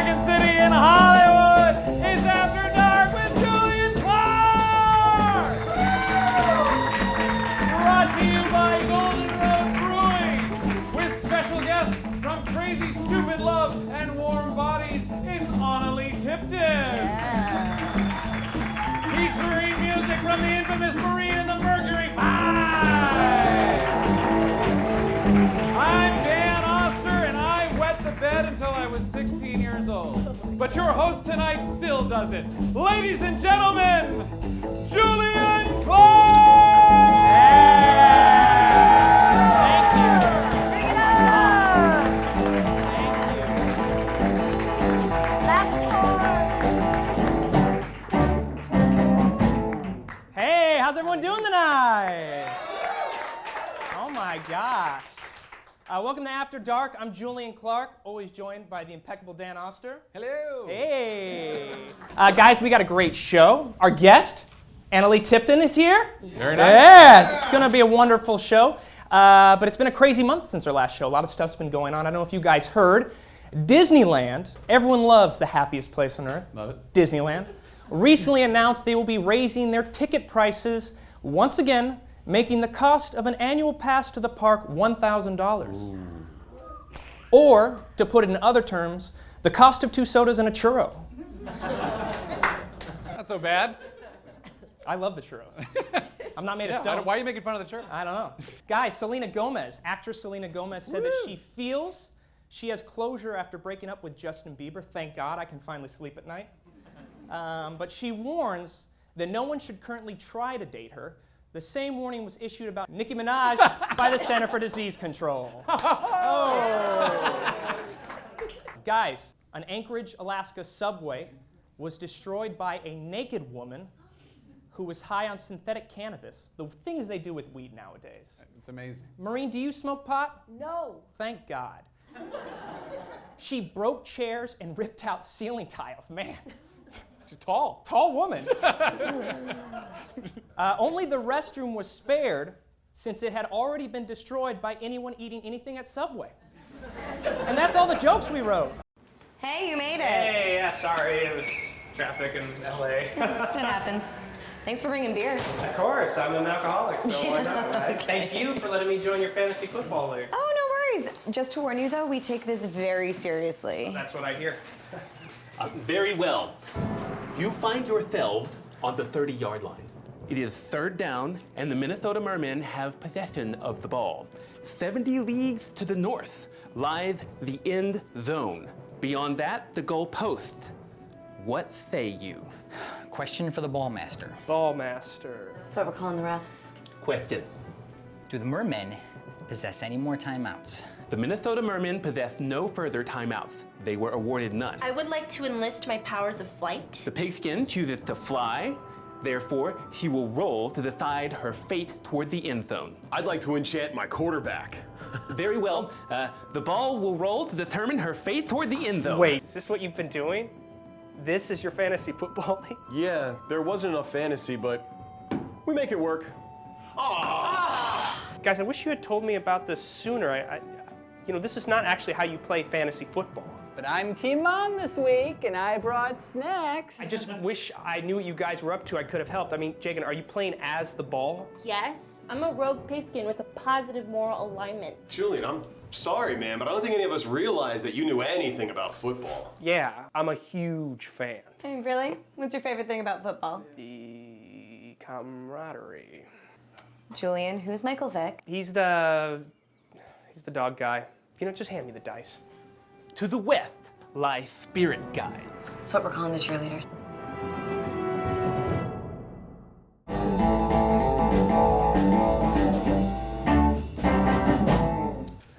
Second City in Hollywood is After Dark with Julian Clark! Brought to you by Golden Road Brewing, with special guests from Crazy Stupid Love and Warm Bodies, it's Analeigh Tipton. Featuring music from the infamous Marine and the Mercury 5. I'm Dan Oster, and I wet the bed until I was 16 years old. But your host tonight still does it. Ladies and gentlemen, Julian Clark! Thank you. Hey, how's everyone doing tonight? Oh my gosh. Welcome to After Dark. I'm Julian Clark, always joined by the impeccable Dan Oster. Hello. Hey. Guys, we got a great show. Our guest, Analeigh Tipton, is here. Very nice. Yes, it's going to be a wonderful show. But it's been a crazy month since our last show. A lot of stuff's been going on. I don't know if you guys heard. Disneyland, everyone loves the happiest place on earth. Love it. Disneyland. Recently announced they will be raising their ticket prices once again, making the cost of an annual pass to the park $1,000. Or, to put it in other terms, the cost of 2 sodas and a churro. Not so bad. I love the churros. I'm not made of Yeah, stone. why are you making fun of the church? I don't know. Guys, Selena Gomez, actress Selena Gomez, said that she feels she has closure after breaking up with Justin Bieber. Thank God I can finally sleep at night. But she warns that no one should currently try to date her. The same warning was issued about Nicki Minaj by the Center for Disease Control. Oh. Guys, an Anchorage, Alaska subway was destroyed by a naked woman who was high on synthetic cannabis, the things they do with weed nowadays. It's amazing. Maureen, do you smoke pot? No. Thank God. She broke chairs and ripped out ceiling tiles. Man. She's tall. Tall woman. Only the restroom was spared since it had already been destroyed by anyone eating anything at Subway. And that's all the jokes we wrote. Hey, you made it. Hey, yeah, sorry, it was traffic in LA. It happens. Thanks for bringing beer. Of course, I'm an alcoholic, so why not, right? Okay. Thank you for letting me join your fantasy football league. Oh, no worries. Just to warn you, though, we take this very seriously. That's what I hear. Very well. You find yourselves on the 30-yard line. It is 3rd down, and the Minnesota Mermen have possession of the ball. 70 leagues to the north lies the end zone. Beyond that, the goal post. What say you? Question for the ball master. Ball master. That's what we're calling the refs. Question. Do the Mermen possess any more timeouts? The Minnesota Mermen possess no further timeouts. They were awarded none. I would like to enlist my powers of flight. The pigskin chooses to fly. Therefore, she will roll to decide her fate toward the end zone. I'd like to enchant my quarterback. Very well. The ball will roll to determine her fate toward the end zone. Wait, is this what you've been doing? This is your fantasy football league? Yeah, there wasn't enough fantasy, but we make it work. Guys, I wish you had told me about this sooner. You know, this is not actually how you play fantasy football. But I'm Team Mom this week, and I brought snacks. I just wish I knew what you guys were up to. I could have helped. I mean, Jagan, are you playing as the ball? Yes, I'm a rogue pigskin with a positive moral alignment. Julian, I'm sorry, man, but I don't think any of us realized that you knew anything about football. Yeah, I'm a huge fan. Hey, really? What's your favorite thing about football? The camaraderie. Julian, who's Michael Vick? He's the dog guy. You know, just hand me the dice. To the west lies Spirit Guide. That's what we're calling the cheerleaders.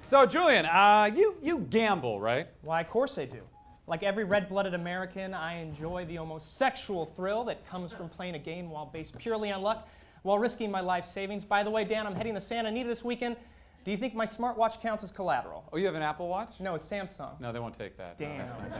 So, Julian, you gamble, right? Why, of course I do. Like every red-blooded American, I enjoy the almost sexual thrill that comes from playing a game while based purely on luck, while risking my life savings. By the way, Dan, I'm heading to Santa Anita this weekend. Do you think my smartwatch counts as collateral? Oh, you have an Apple Watch? No, it's Samsung. No, they won't take that. No, Damn. that's not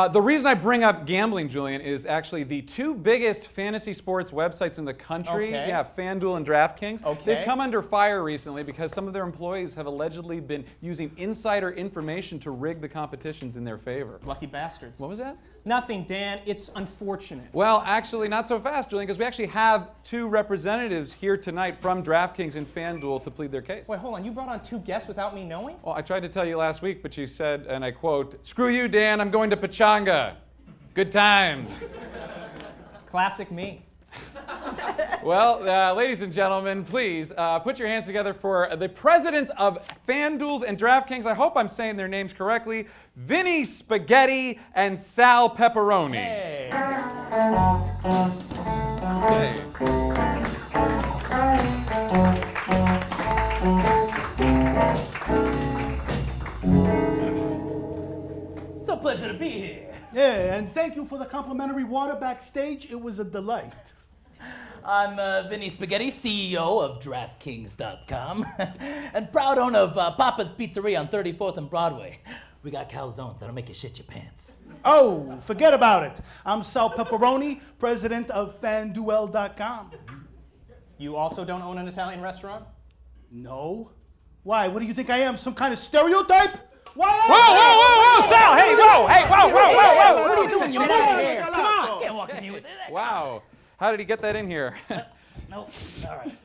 good. The reason I bring up gambling, Julian, is actually the two biggest fantasy sports websites in the country. Okay. Yeah, FanDuel and DraftKings. Okay. They've come under fire recently because some of their employees have allegedly been using insider information to rig the competitions in their favor. Lucky bastards. What was that? Nothing, Dan. It's unfortunate. Well, actually, not so fast, Julian, because we actually have two representatives here tonight from DraftKings and FanDuel to plead their case. Wait, hold on. You brought on two guests without me knowing? Well, I tried to tell you last week, but you said, and I quote, "Screw you, Dan, I'm going to Pachanga. Good times." Classic me. Well, ladies and gentlemen, please put your hands together for the presidents of FanDuel's and DraftKings. I hope I'm saying their names correctly. Vinny Spaghetti and Sal Pepperoni. Hey. Okay. It's a pleasure to be here. Yeah, and thank you for the complimentary water backstage. It was a delight. I'm Vinny Spaghetti, CEO of DraftKings.com, and proud owner of Papa's Pizzeria on 34th and Broadway. We got calzones that'll make you shit your pants. Oh, forget about it. I'm Sal Pepperoni, president of FanDuel.com. You also don't own an Italian restaurant? No. Why? What do you think I am? Some kind of stereotype? Why? Whoa, Sal! Hey, whoa! Hey, whoa! What are you doing? You're Get out out of of here. here. Come on. Can't walk in here with that. Wow. How did he get that in here? Nope. All right.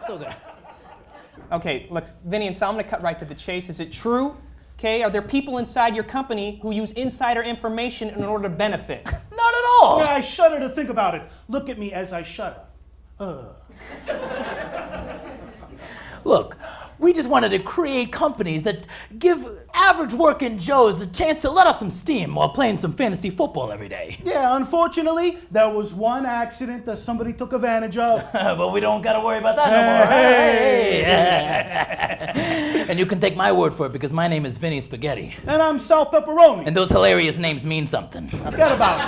So good. Okay, look, Vinny and Sal, I'm gonna cut right to the chase. Is it true? Okay, are there people inside your company who use insider information in order to benefit? Not at all. Yeah, I shudder to think about it. Look at me as I shudder. Look, we just wanted to create companies that give average working Joes a chance to let off some steam while playing some fantasy football every day. Yeah, unfortunately, there was one accident that somebody took advantage of. But we don't gotta worry about that no more. Hey. And you can take my word for it because my name is Vinny Spaghetti. And I'm Sal Pepperoni. And those hilarious names mean something. Forget about it.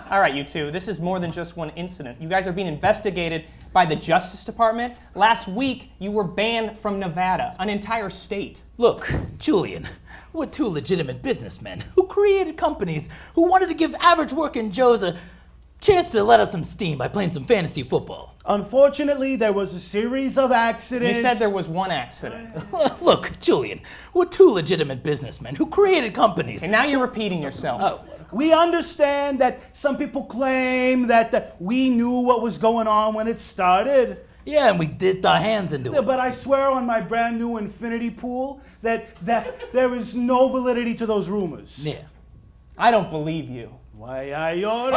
All right, you two, this is more than just one incident. You guys are being investigated by the Justice Department. Last week, you were banned from Nevada, an entire state. Look, Julian, we're two legitimate businessmen who created companies who wanted to give average working Joes a chance to let off some steam by playing some fantasy football. Unfortunately, there was a series of accidents. You said there was one accident. Look, Julian, we're two legitimate businessmen who created companies. And now you're repeating yourself. Oh. We understand that some people claim that we knew what was going on when it started. Yeah, and we dipped our hands into it. But I swear on my brand new infinity pool that there is no validity to those rumors. Yeah. I don't believe you. Why, I ought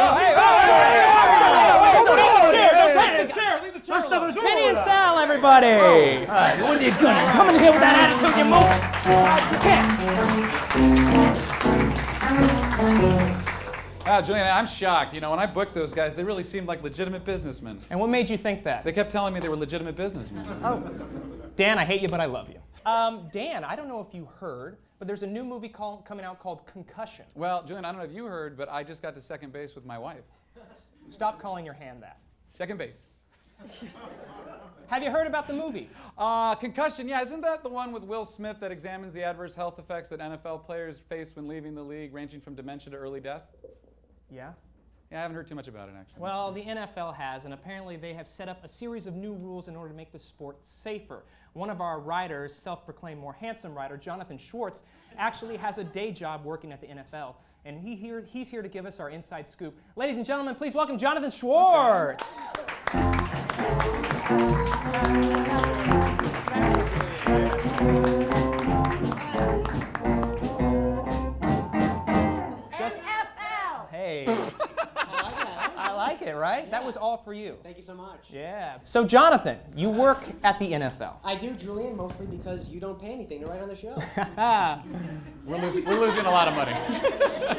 Leave the chair alone. Vinny and Sal, everybody! All right, when are you gonna come in here with that attitude, you move? You can't. Julian, I'm shocked. You know, when I booked those guys, they really seemed like legitimate businessmen. And what made you think that? They kept telling me they were legitimate businessmen. Dan, I hate you, but I love you. Dan, I don't know if you heard, but there's a new movie coming out called Concussion. Well, Julian, I don't know if you heard, but I just got to second base with my wife. Stop calling your hand that. Second base. Have you heard about the movie? Concussion, yeah, isn't that the one with Will Smith that examines the adverse health effects that NFL players face when leaving the league, ranging from dementia to early death? Yeah. Yeah, I haven't heard too much about it, actually. Well, the NFL has, and apparently they have set up a series of new rules in order to make the sport safer. One of our writers, self-proclaimed more handsome writer, Jonathan Schwartz, actually has a day job working at the NFL, and he's here to give us our inside scoop. Ladies and gentlemen, please welcome Jonathan Schwartz. Hey. I like it, right? That was all for you. Thank you so much. Yeah. So, Jonathan, you work at the NFL. I do, Julian, mostly because you don't pay anything to write on the show. We're losing a lot of money.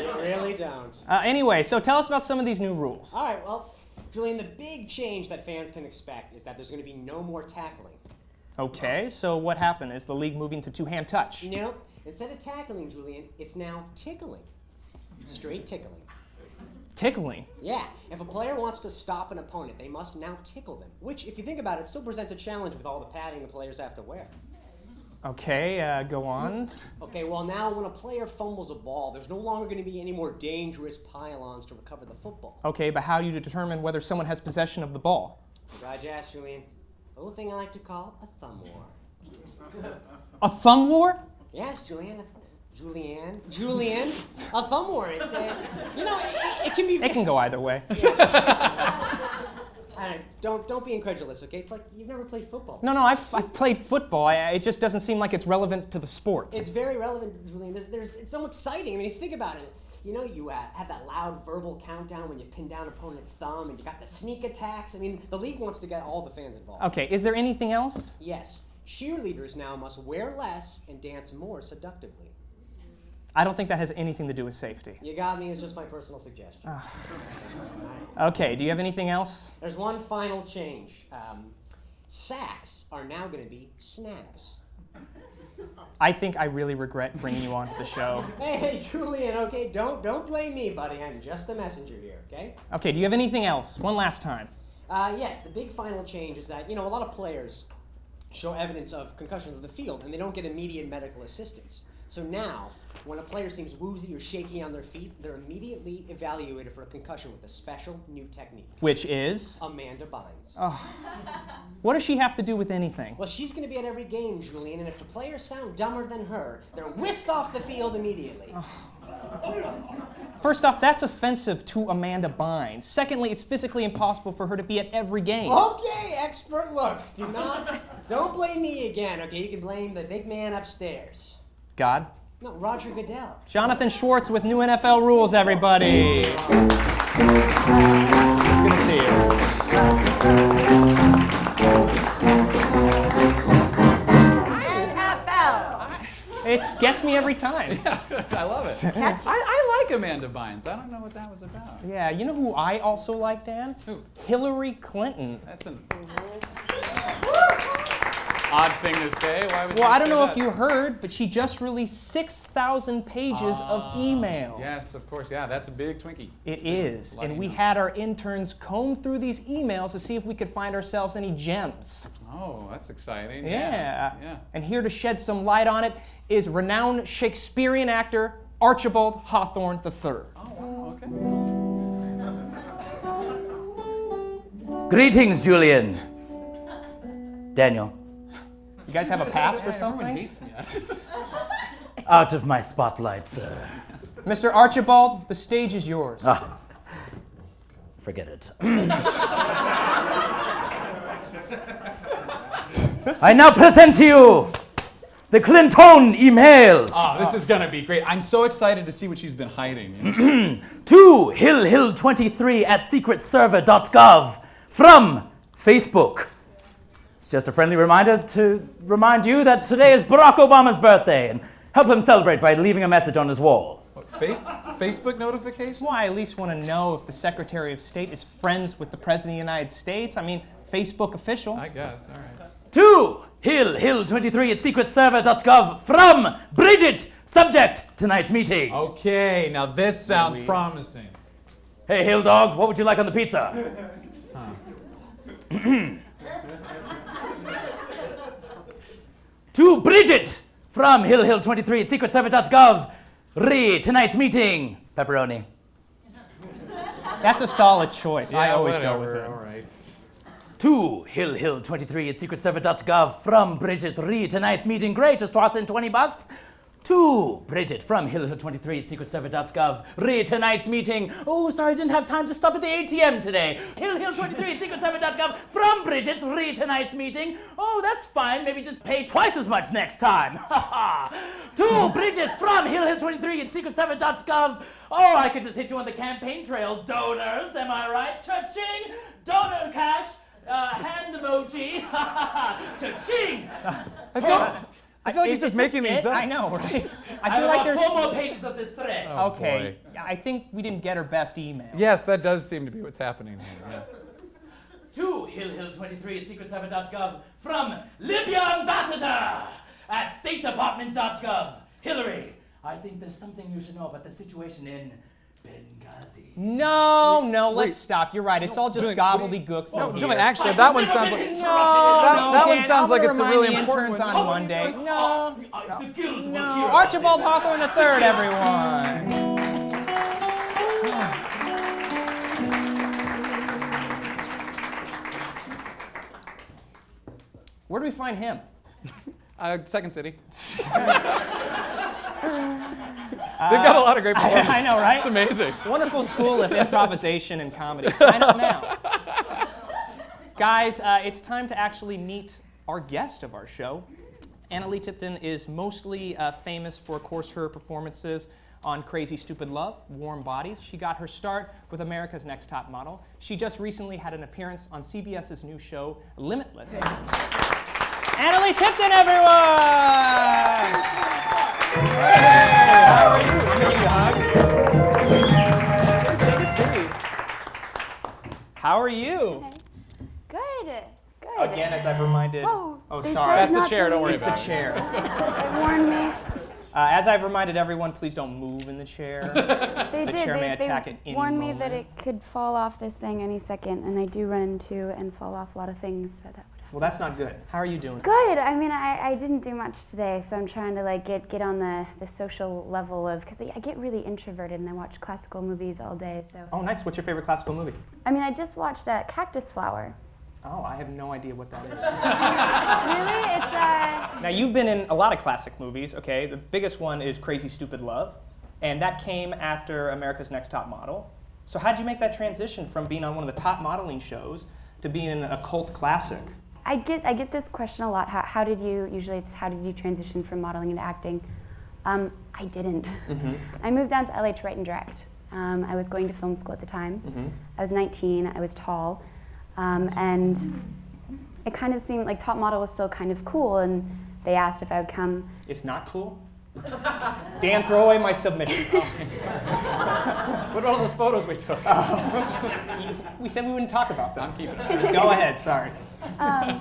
You really don't. Anyway, so tell us about some of these new rules. All right, well, Julian, the big change that fans can expect is that there's going to be no more tackling. Okay, so what happened? Is the league moving to two-hand touch? No, instead of tackling, Julian, it's now tickling. Straight tickling. Tickling? Yeah, if a player wants to stop an opponent, they must now tickle them, which, if you think about it, still presents a challenge with all the padding the players have to wear. Okay, go on. Okay, well now when a player fumbles a ball, there's no longer going to be any more dangerous pylons to recover the football. Okay, but how do you determine whether someone has possession of the ball? Glad you asked, Julian. A little thing I like to call a thumb war. A thumb war? Yes, Julian, a thumb war. It's it can be. It can go either way. Don't be incredulous, okay? It's like you've never played football. No, I've played football. It just doesn't seem like it's relevant to the sport. It's very relevant, Julian. It's so exciting. I mean, if you think about it, you have that loud verbal countdown when you pin down opponent's thumb, and you got the sneak attacks. I mean, the league wants to get all the fans involved. Okay, is there anything else? Yes. Cheerleaders now must wear less and dance more seductively. I don't think that has anything to do with safety. You got me. It's just my personal suggestion. Okay, do you have anything else? There's one final change. Sacks are now going to be snags. I think I really regret bringing you onto the show. Hey, Julian, okay? Don't blame me, buddy. I'm just a messenger here, okay? Okay, do you have anything else? One last time. Yes, the big final change is that, a lot of players show evidence of concussions on the field, and they don't get immediate medical assistance. So now, when a player seems woozy or shaky on their feet, they're immediately evaluated for a concussion with a special new technique. Which is? Amanda Bynes. Oh. What does she have to do with anything? Well, she's going to be at every game, Julian, and if the players sound dumber than her, they're whisked off the field immediately. First off, that's offensive to Amanda Bynes. Secondly, it's physically impossible for her to be at every game. Okay, expert, look. Don't blame me again, okay? You can blame the big man upstairs. God? No, Roger Goodell. Jonathan Schwartz with new NFL rules, everybody. It's good to see you. NFL. It gets me every time. Yeah, I love it. I like Amanda Bynes. I don't know what that was about. Yeah, you know who I also like, Dan? Who? Hillary Clinton. That's an odd thing to say. Why would you Well, I don't say know that? if you heard, but she just released 6,000 pages of emails. Yes, of course. Yeah, that's a big Twinkie. It is. Let And me we know. had our interns comb through these emails to see if we could find ourselves any gems. Oh, that's exciting. Yeah. Yeah. And here to shed some light on it is renowned Shakespearean actor Archibald Hawthorne III. Oh, wow. Okay. Greetings, Julian. Daniel. You guys have a past or something? Everyone hates me. Out of my spotlight, sir. Mr. Archibald, the stage is yours. Forget it. I now present to you the Clinton emails. Oh, this is going to be great. I'm so excited to see what she's been hiding. To Hill23 at secretserver.gov from Facebook. It's just a friendly reminder to remind you that today is Barack Obama's birthday and help him celebrate by leaving a message on his wall. What, Facebook notification? Well, I at least want to know if the Secretary of State is friends with the President of the United States. I mean, Facebook official. I guess. All right. To Hill23 at secretserver.gov from Bridget. Subject, tonight's meeting. Okay, now this sounds promising. Hey, Hill Dog, what would you like on the pizza? To Bridget from Hill23 at secretserver.gov. Tonight's meeting. Pepperoni. That's a solid choice. I always go with whatever, it. All right. To Hill23 at secretserver.gov from Bridget. Tonight's meeting. Great, just toss in $20. To Bridget from Hill23 at secretserver.gov. Tonight's meeting. Oh, sorry, I didn't have time to stop at the ATM today. Hill23 at secretserver.gov from Bridget. Tonight's meeting. Oh, that's fine. Maybe just pay twice as much next time. To Bridget from Hill23 at secretserver.gov. Oh, I could just hit you on the campaign trail. Donors, am I right? Cha-ching! Donor cash. Hand emoji. Cha-ching! I feel like he's just making these up. I know, right? I feel like there's 4 more pages of this thread. Oh, okay, I think we didn't get her best email. Yes, that does seem to be what's happening here. Yeah. To Hill23 at secretserver.gov from Libya Ambassador at statedepartment.gov. Hillary, I think there's something you should know about the situation in No, let's stop. You're right. It's all just gobbledygook from here. Julian, actually, that one sounds like that one sounds like it's a really important one. on Monday. No. Archibald Hawthorne III, everyone. Where do we find him? Second City. They've got a lot of great performances. I know, right? It's amazing. Wonderful school of improvisation and comedy. Sign up now. Guys, it's time to actually meet our guest of our show. Analeigh Tipton is mostly famous for, of course, her performances on Crazy Stupid Love, Warm Bodies. She got her start with America's Next Top Model. She just recently had an appearance on CBS's new show, Limitless. Analeigh Tipton, everyone! Hey, how are you? I'm gonna give you a hug. It's good to see you. How are you? Good. Again, as I've reminded. Oh, sorry. That's the chair. Don't worry about it. It's the chair. They warned me. As I've reminded everyone, please don't move in the chair. They chair may attack at any warned me moment. that it could fall off this thing any second, and I do run into and fall off a lot of things. Well, that's not good. How are you doing? Good. I mean, I didn't do much today, so I'm trying to like get on the social level of, because I get really introverted and I watch classical movies all day. So. Oh, nice. What's your favorite classical movie? I mean, I just watched Cactus Flower. Oh, I have no idea what that is. Really? It's Now, you've been in a lot of classic movies, okay? The biggest one is Crazy Stupid Love, and that came after America's Next Top Model. So how'd you make that transition from being on one of the top modeling shows to being in a cult classic? I get this question a lot. How did you transition from modeling into acting? I didn't. Mm-hmm. I moved down to LA to write and direct. I was going to film school at the time. Mm-hmm. I was 19. I was tall, and it kind of seemed like top model was still kind of cool. And they asked if I would come. It's not cool? Dan, throw away my submission. What about all those photos we took? We said we wouldn't talk about them. I'm keeping it. Go ahead, sorry.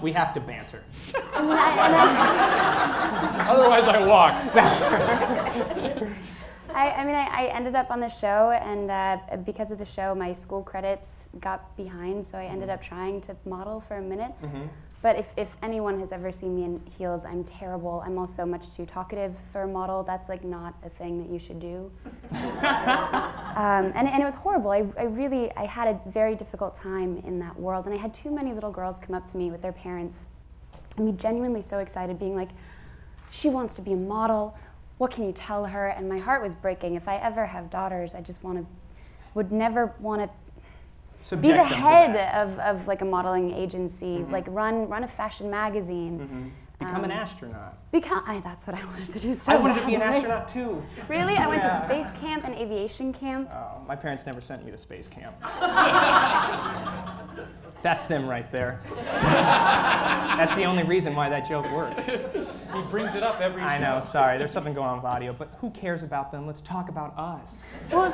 We have to banter. Otherwise, I walk. I ended up on the show, and because of the show, my school credits got behind, so I ended up trying to model for a minute. Mm-hmm. But if anyone has ever seen me in heels, I'm terrible. I'm also much too talkative for a model. That's like not a thing that you should do. And it was horrible. I had a very difficult time in that world, and I had too many little girls come up to me with their parents and be genuinely so excited, being like, she wants to be a model. What can you tell her? And my heart was breaking. If I ever have daughters, I just would never want to be the head of like a modeling agency, Mm-hmm. like run a fashion magazine. Mm-hmm. Become an astronaut. That's what I wanted to do. So I wanted to be an badly. astronaut too. Really? I went to space camp and aviation camp. Oh, my parents never sent me to space camp. That's them right there. That's the only reason why that joke works. He brings it up every I know, sorry. There's something going on with audio, but who cares about them? Let's talk about us. Well,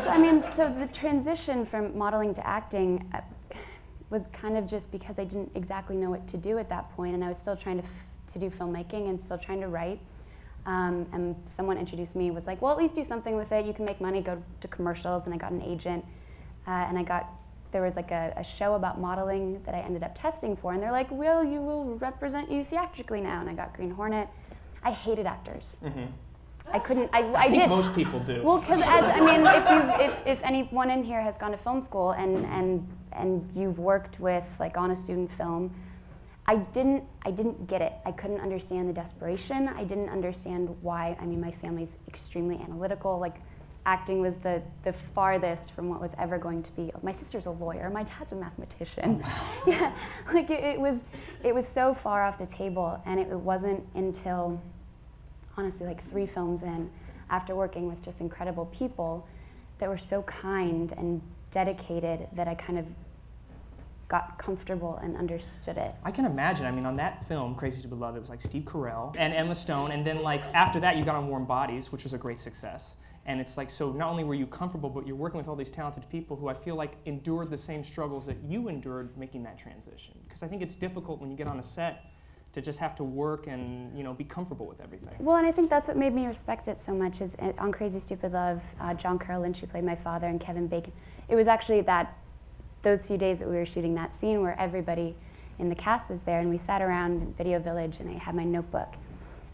so the transition from modeling to acting was kind of just because I didn't exactly know what to do at that point, and I was still trying to do filmmaking and still trying to write. And someone introduced me, was like, well, at least do something with it. You can make money, go to commercials, and I got an agent, and there was like a show about modeling that I ended up testing for, and they're like, well, you will represent you theatrically now, and I got Green Hornet. I hated actors. Mm-hmm. I couldn't, I think most people do. Well, because if anyone in here has gone to film school and you've worked with like on a student film, I didn't get it. I couldn't understand the desperation. I didn't understand why. I mean, my family's extremely analytical. Like, acting was the farthest from what was ever going to be. My sister's a lawyer. My dad's a mathematician. Oh, wow. Yeah, like it was so far off the table, and it wasn't until, honestly, like 3 films in, after working with just incredible people that were so kind and dedicated, that I kind of got comfortable and understood it. I can imagine. I mean, on that film, Crazy Stupid Love, it was like Steve Carell and Emma Stone, and then like after that, you got on Warm Bodies, which was a great success. And it's like, so not only were you comfortable, but you're working with all these talented people who I feel like endured the same struggles that you endured making that transition. Because I think it's difficult when you get on a set to just have to work and be comfortable with everything. Well, and I think that's what made me respect it so much. Is on Crazy Stupid Love, John Carroll Lynch, who played my father, and Kevin Bacon. It was actually those few days that we were shooting that scene where everybody in the cast was there, and we sat around in Video Village, and I had my notebook,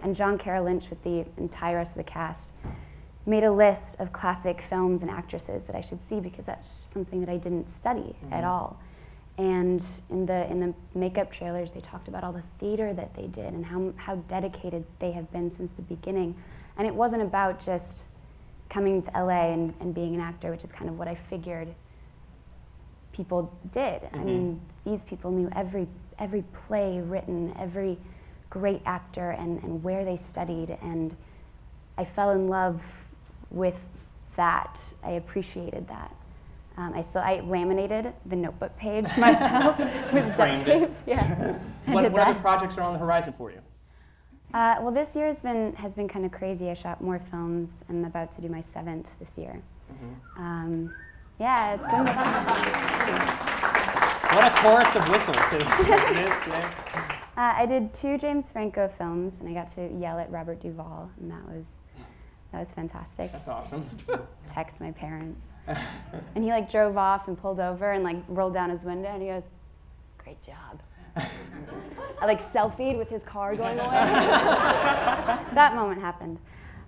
and John Carroll Lynch with the entire rest of the cast made a list of classic films and actresses that I should see because that's something that I didn't study at all. And in the makeup trailers, they talked about all the theater that they did and how dedicated they have been since the beginning. And it wasn't about just coming to LA and being an actor, which is kind of what I figured people did. I mean, these people knew every play written, every great actor and where they studied, and I fell in love with that. I appreciated that. I laminated the notebook page myself with duct tape. Yeah. What other projects are on the horizon for you? Well, this year has been kind of crazy. I shot more films. I'm about to do my 7th this year. Yeah, it's been fun. What a chorus of whistles it is today. I did 2 James Franco films, and I got to yell at Robert Duvall, and that was fantastic. That's awesome. Text my parents. And he drove off and pulled over and rolled down his window and he goes, "Great job." I selfied with his car going away. That moment happened.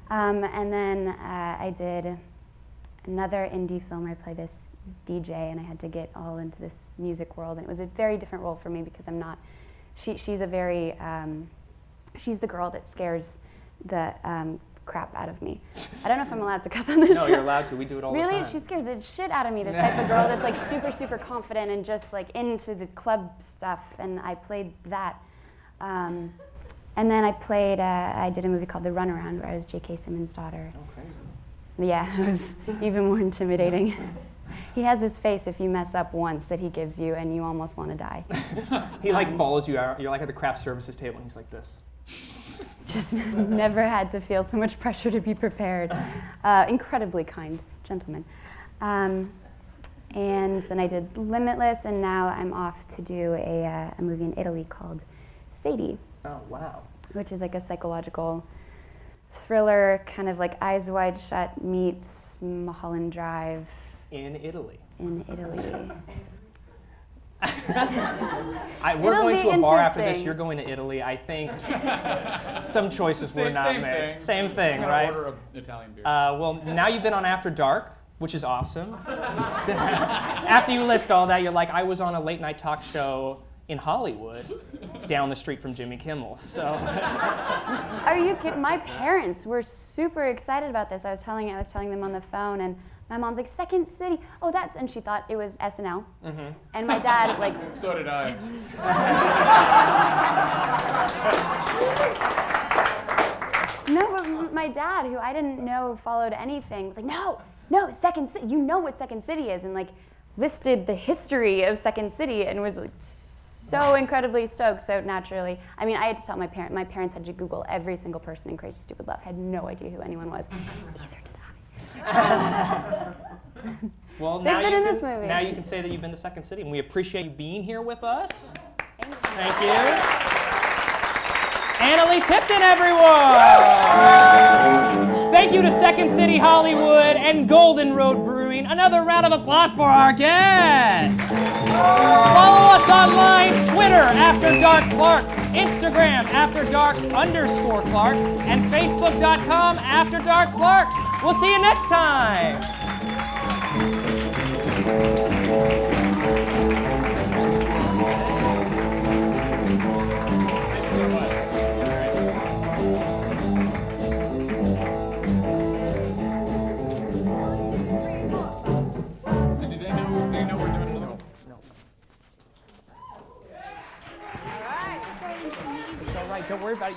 And then I did another indie film where I play this DJ, and I had to get all into this music world, and it was a very different role for me because I'm not. She's a very. She's the girl that scares the crap out of me. I don't know if I'm allowed to cuss on this show. No, you're allowed to. We do it all the time. Really? She scares the shit out of me, this type of girl that's super, super confident and just into the club stuff, and I played that. And then I did a movie called The Runaround where I was J.K. Simmons' daughter. Oh, crazy. Yeah, it was even more intimidating. He has this face if you mess up once that he gives you and you almost want to die. He follows you out. You're at the craft services table and he's like this. Just never had to feel so much pressure to be prepared. Incredibly kind gentleman. And then I did Limitless, and now I'm off to do a movie in Italy called Sadie. Oh, wow. Which is a psychological thriller, kind of Eyes Wide Shut meets Mulholland Drive. In Italy. In Italy. We're going to a bar after this. You're going to Italy. I think some choices were not made. Same thing, right? Order of Italian beer. Well, now you've been on After Dark, which is awesome. After you list all that, you're like, I was on a late night talk show in Hollywood, down the street from Jimmy Kimmel. So. Are you kidding? My parents were super excited about this. I was telling them on the phone, and my mom's like, Second City. Oh, and she thought it was SNL. And my dad, So did I. No, but my dad, who I didn't know followed anything, was like, no, Second City. You know what Second City is, and listed the history of Second City, and was so incredibly stoked. So naturally, I mean, I had to tell my parents. My parents had to Google every single person in Crazy Stupid Love. Had no idea who anyone was. Well, now you can say that you've been to Second City, and we appreciate you being here with us. Thank you. Analeigh Tipton, everyone! Thank you to Second City Hollywood and Golden Road Brewing. Another round of applause for our guests. Follow us online, Twitter, After Dark Clark, Instagram, AfterDark_Clark, and Facebook.com, After Dark Clark. We'll see you next time. Don't worry about it.